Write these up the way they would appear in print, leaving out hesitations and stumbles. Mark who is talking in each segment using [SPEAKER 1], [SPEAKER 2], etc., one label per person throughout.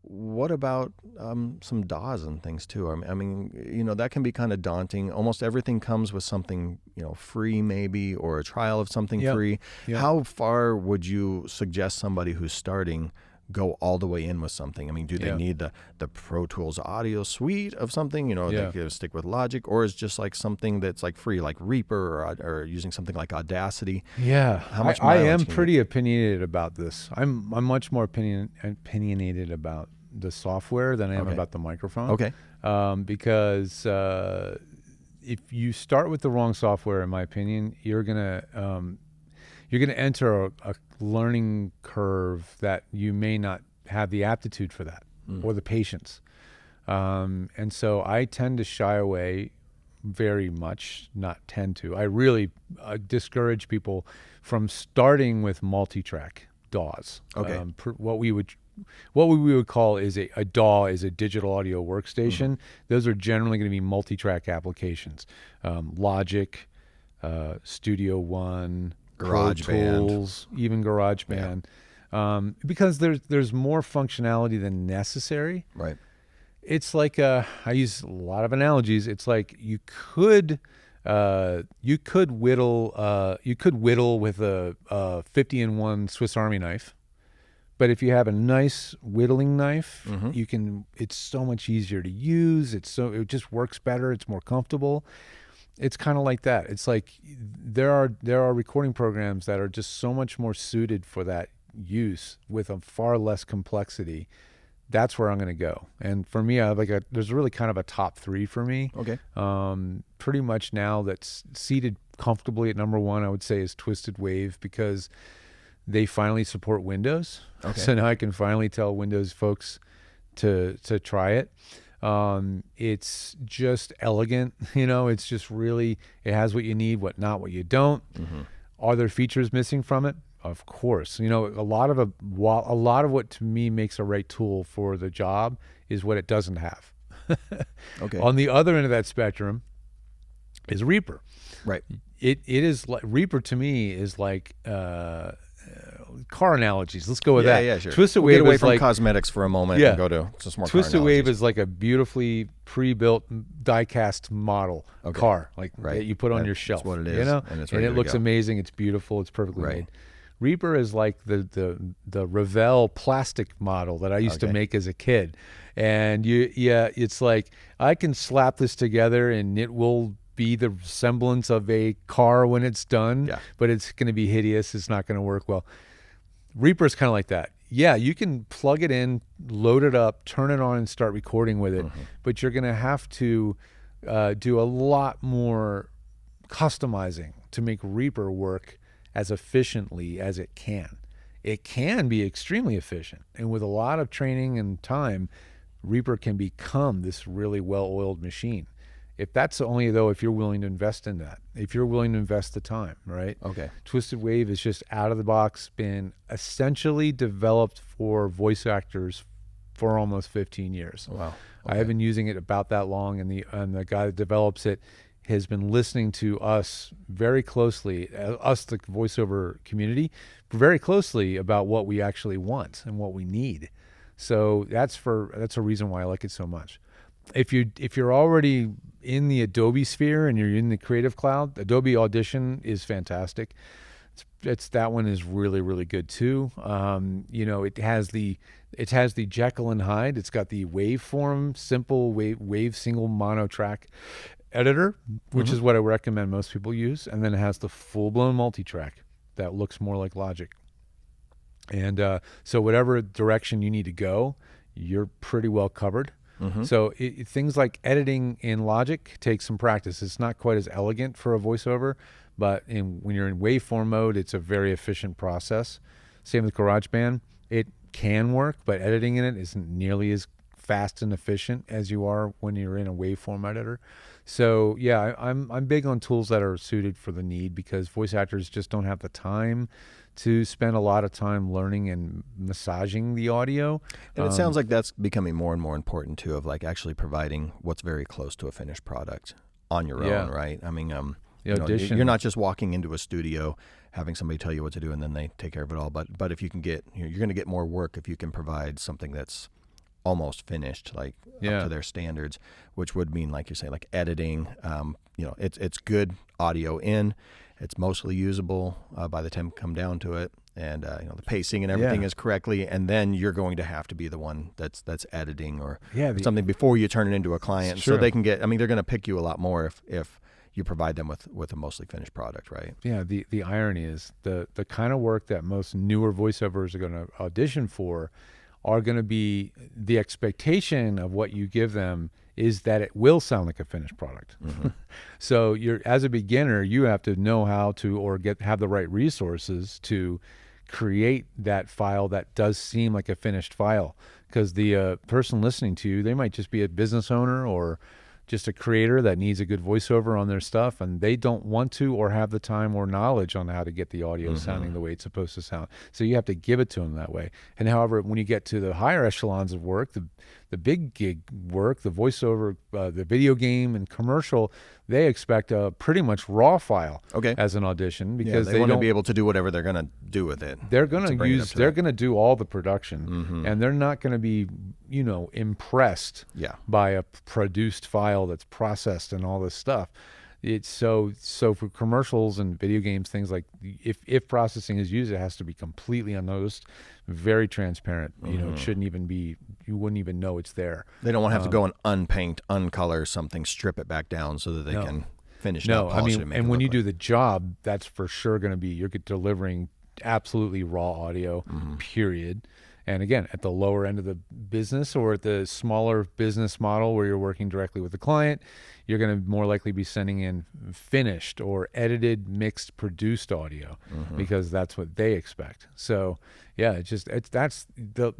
[SPEAKER 1] what about some DAWs and things too? I mean, that can be kind of daunting. Almost everything comes with something, free maybe, or a trial of something
[SPEAKER 2] Yep.
[SPEAKER 1] free.
[SPEAKER 2] Yep.
[SPEAKER 1] How far would you suggest somebody who's starting go all the way in with something? I mean, do they need the Pro Tools audio suite of something? They could stick with Logic, or is just like something that's like free, like Reaper, or using something like Audacity?
[SPEAKER 2] Yeah,
[SPEAKER 1] How much
[SPEAKER 2] I
[SPEAKER 1] mileage
[SPEAKER 2] am
[SPEAKER 1] can you
[SPEAKER 2] pretty opinionated about this. I'm much more opinionated about the software than I am
[SPEAKER 1] Okay.
[SPEAKER 2] about the microphone.
[SPEAKER 1] Okay.
[SPEAKER 2] Because if you start with the wrong software, in my opinion, you're gonna enter a learning curve that you may not have the aptitude for that or the patience. And so I tend to shy away very much, not tend to. I really discourage people from starting with multi-track DAWs.
[SPEAKER 1] Okay.
[SPEAKER 2] What we would call is a DAW is a digital audio workstation. Those are generally going to be multi-track applications. Logic, Studio One, Pro Tools, even GarageBand, because there's more functionality than necessary.
[SPEAKER 1] Right.
[SPEAKER 2] It's like I use a lot of analogies. It's like you could whittle with a 50-in-1 Swiss Army knife, but if you have a nice whittling knife, you can. It's so much easier to use. It just works better. It's more comfortable. It's kind of like that. It's like there are recording programs that are just so much more suited for that use with a far less complexity. That's where I'm going to go. And for me, there's really kind of a top three for me.
[SPEAKER 1] Okay.
[SPEAKER 2] Pretty much now that's seated comfortably at number one, I would say, is Twisted Wave, because they finally support Windows.
[SPEAKER 1] Okay.
[SPEAKER 2] So now I can finally tell Windows folks to try it. It's just elegant, it's just really, it has what you need, not what you don't. Are there features missing from it? Of course. A lot of what to me makes a right tool for the job is what it doesn't have.
[SPEAKER 1] Okay.
[SPEAKER 2] On the other end of that spectrum is Reaper.
[SPEAKER 1] Right.
[SPEAKER 2] It is like, Reaper to me is like, car analogies. Let's go with that.
[SPEAKER 1] Yeah, sure.
[SPEAKER 2] Twisted
[SPEAKER 1] Wave
[SPEAKER 2] Wave
[SPEAKER 1] get away
[SPEAKER 2] is
[SPEAKER 1] from
[SPEAKER 2] like
[SPEAKER 1] cosmetics for a moment and go to some more
[SPEAKER 2] Twisted
[SPEAKER 1] car
[SPEAKER 2] Wave
[SPEAKER 1] analogies.
[SPEAKER 2] is like a beautifully pre-built die-cast model car, like that you put on your shelf.
[SPEAKER 1] That's what it is, and
[SPEAKER 2] it looks amazing. It's beautiful. It's perfectly made. Reaper is like the Revell plastic model that I used to make as a kid, and it's like I can slap this together and it will be the semblance of a car when it's done, but it's going to be hideous. It's not going to work well. Reaper is kind of like that. Yeah, you can plug it in, load it up, turn it on, and start recording with it, but you're going to have to do a lot more customizing to make Reaper work as efficiently as it can. It can be extremely efficient, and with a lot of training and time, Reaper can become this really well-oiled machine. If that's only, though, if you're willing to invest in that, if you're willing to invest the time, right?
[SPEAKER 1] Okay.
[SPEAKER 2] Twisted Wave is just out of the box, been essentially developed for voice actors for almost 15 years.
[SPEAKER 1] Wow. Okay.
[SPEAKER 2] I have been using it about that long, and the guy that develops it has been listening to us very closely, us, the voiceover community, very closely about what we actually want and what we need. So that's a reason why I like it so much. If you're already in the Adobe sphere and you're in the Creative Cloud, Adobe Audition is fantastic. That one is really, really good too. It has the Jekyll and Hyde. It's got the waveform, simple wave single mono track editor, which is what I recommend most people use, and then it has the full blown multi-track that looks more like Logic. And so whatever direction you need to go, you're pretty well covered. So things like editing in Logic takes some practice. It's not quite as elegant for a voiceover, but when you're in waveform mode, it's a very efficient process. Same with GarageBand. It can work, but editing in it isn't nearly as fast and efficient as you are when you're in a waveform editor. So yeah, I'm big on tools that are suited for the need, because voice actors just don't have the time to spend a lot of time learning and massaging the audio.
[SPEAKER 1] And it sounds like that's becoming more and more important too, of like actually providing what's very close to a finished product on your own, right? I mean, you're not just walking into a studio having somebody tell you what to do and then they take care of it all. But if you can you're going to get more work if you can provide something that's almost finished, like up to their standards, which would mean, like you say, like editing. It's good audio in. It's mostly usable by the time you come down to it, and the pacing and everything is correctly. And then you're going to have to be the one that's editing or something before you turn it into a client, so they can get. I mean, they're going to pick you a lot more if you provide them with a mostly finished product, right?
[SPEAKER 2] Yeah. The irony is the kind of work that most newer voiceovers are going to audition for are going to be the expectation of what you give them is that it will sound like a finished product. Mm-hmm. So as a beginner, you have to know how to, or have the right resources to create that file that does seem like a finished file. Because the person listening to you, they might just be a business owner or just a creator that needs a good voiceover on their stuff, and they don't want to or have the time or knowledge on how to get the audio sounding the way it's supposed to sound. So you have to give it to them that way. And however, when you get to the higher echelons of work, the big gig work, the voiceover, the video game and commercial, they expect a pretty much raw file as an audition, because
[SPEAKER 1] they want to be able to do whatever they're going to do with it.
[SPEAKER 2] They're going to do all the production, and they're not going to be, impressed by a produced file that's processed and all this stuff. It's so for commercials and video games, things like if processing is used, it has to be completely unnoticed, very transparent. It shouldn't even be. You wouldn't even know it's there.
[SPEAKER 1] They don't want to have to go and unpaint, uncolor something, strip it back down so that they can finish it up, polish it, and make
[SPEAKER 2] and
[SPEAKER 1] it
[SPEAKER 2] when you
[SPEAKER 1] look
[SPEAKER 2] do the job, that's for sure going to be you're delivering absolutely raw audio, period. And again, at the lower end of the business or at the smaller business model where you're working directly with the client, you're going to more likely be sending in finished or edited, mixed, produced audio because that's what they expect. So that's the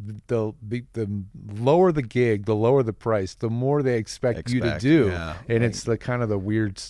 [SPEAKER 2] lower the gig, the lower the price, the more they expect you to do. It's the kind of the weird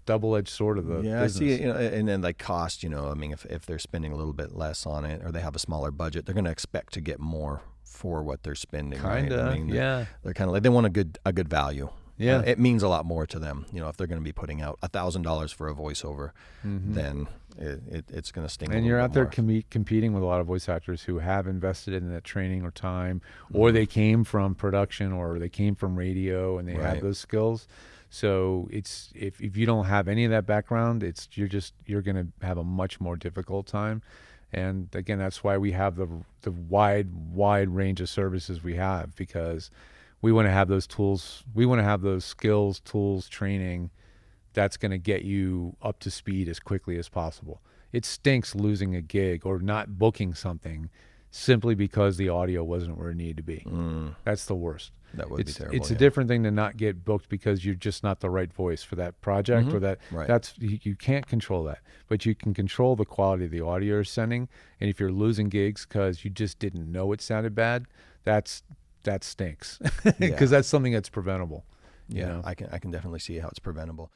[SPEAKER 2] double-edged sword of the business.
[SPEAKER 1] I see. And then like cost. I mean, if they're spending a little bit less on it or they have a smaller budget, they're going to expect to get more for what they're spending.
[SPEAKER 2] Kinda,
[SPEAKER 1] right? I mean, they're kind of like they want a good value. Yeah, it means a lot more to them. If they're going to be putting out $1,000 for a voiceover, then it's going to sting.
[SPEAKER 2] And you're out there competing with a lot of voice actors who have invested in that training or time, or they came from production or they came from radio and they have those skills. So it's if you don't have any of that background, you're going to have a much more difficult time. And again, that's why we have the wide range of services we have, because we want to have those tools, we want to have those skills, tools, training that's going to get you up to speed as quickly as possible. It stinks losing a gig or not booking something simply because the audio wasn't where it needed to be. That's the worst.
[SPEAKER 1] That would be terrible.
[SPEAKER 2] It's a different thing to not get booked because you're just not the right voice for that project or that. Right. That's you can't control that, but you can control the quality of the audio you're sending. And if you're losing gigs because you just didn't know it sounded bad, that stinks because that's something that's preventable.
[SPEAKER 1] I can definitely see how it's preventable.